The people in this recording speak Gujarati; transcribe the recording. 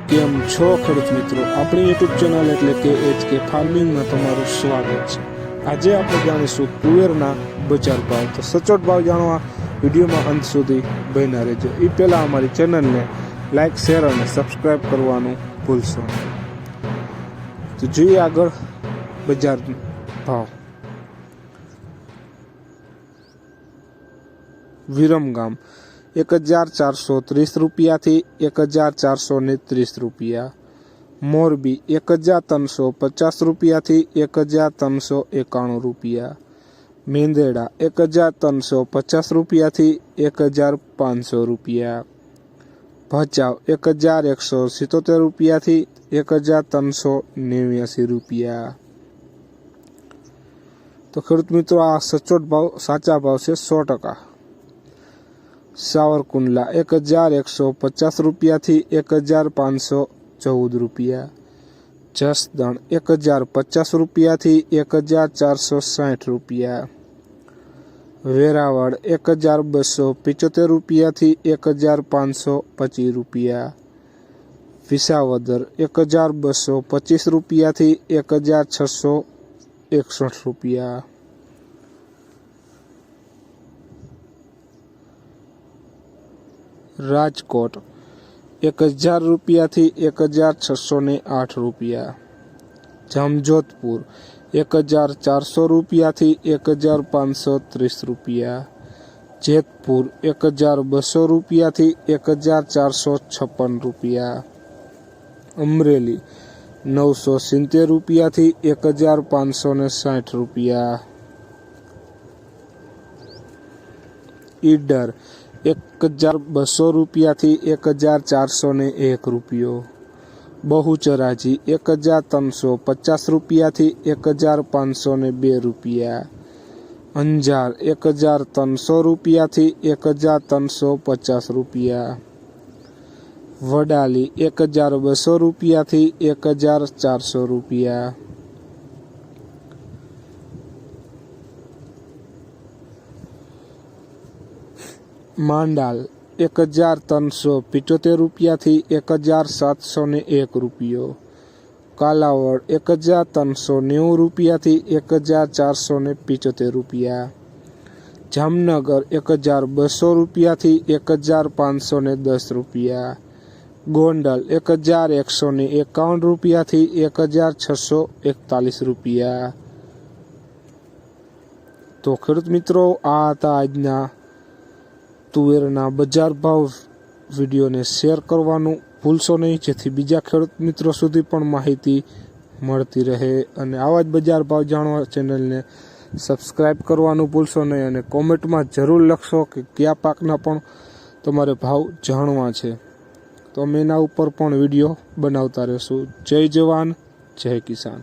કેમ છો ખેડૂત મિત્રો, આપણી યુટ્યુબ ચેનલ એટલે કે HK ફાર્મિંગમાં તમારું સ્વાગત છે। આજે આપણે જાણીશું તુવેરના બજાર ભાવ। તો સચોટ ભાવ જાણવા વિડીયોમાં અંત સુધી બન્યા રહેજો। એ પહેલાં અમારી ચેનલને લાઇક, શેર અને સબસ્ક્રાઈબ કરવાનું ભૂલશો નહીં। તો જોઈએ આગળ બજાર ભાવ। વિરમગામ 1430 રૂપિયાથી 1430 રૂપિયા। મોરબી 1350 રૂપિયાથી 1391 રૂપિયા। મેંદરડા 1350 રૂપિયાથી 1500 રૂપિયા। ભચાઉ 1177 રૂપિયાથી 1389 રૂપિયા। તો ખેડૂત મિત્રો, આ સચોટ ભાવ સાચા ભાવ છે 100%। સાવરકુંડલા 1150 રૂપિયાથી 1514 રૂપિયા। જસદણ 1050 રૂપિયાથી 1460 રૂપિયા। વેરાવળ 1275 રૂપિયાથી 1525 રૂપિયા। વિસાવદર 1225 રૂપિયાથી 1661 રૂપિયા। રાજકોટ 1000 રૂપિયાથી 1608 રૂપિયા। જામજોધપુર 1400 રૂપિયાથી 1530 રૂપિયા। જેતપુર 1200 રૂપિયાથી 1456 રૂપિયા। અમરેલી 970 રૂપિયાથી 1560 રૂપિયા। ઈડર 1200 રૂપિયાથી 1401 રૂપિયો। બહુચરાજી 1350 રૂપિયાથી 1502 રૂપિયા। અંજાર 1300 રૂપિયાથી 1350 રૂપિયા। વડાલી 1200 રૂપિયાથી 1400 રૂપિયા। માંડાલ 1375 રૂપિયાથી 1701 રૂપિયો। કાલાવડ 1390 રૂપિયાથી 1475 રૂપિયા। જામનગર 1200 રૂપિયાથી 1510 રૂપિયા। ગોંડલ 1151 રૂપિયાથી 1641 રૂપિયા। તો ખેડૂત મિત્રો, આ હતા આજના તુવેરના બજાર ભાવ। વિડીયોને શેર કરવાનું ભૂલશો નહીં, જેથી બીજા ખેડૂત મિત્રો સુધી પણ માહિતી મળતી રહે। અને આવા જ બજાર ભાવ જાણવા ચેનલને સબસ્ક્રાઈબ કરવાનું ભૂલશો નહીં, અને કોમેન્ટમાં જરૂર લખશો કે કયા પાકના પણ તમારે ભાવ જાણવા છે, તો અમે એના ઉપર પણ વિડીયો બનાવતા રહીશું। જય જવાન, જય કિસાન।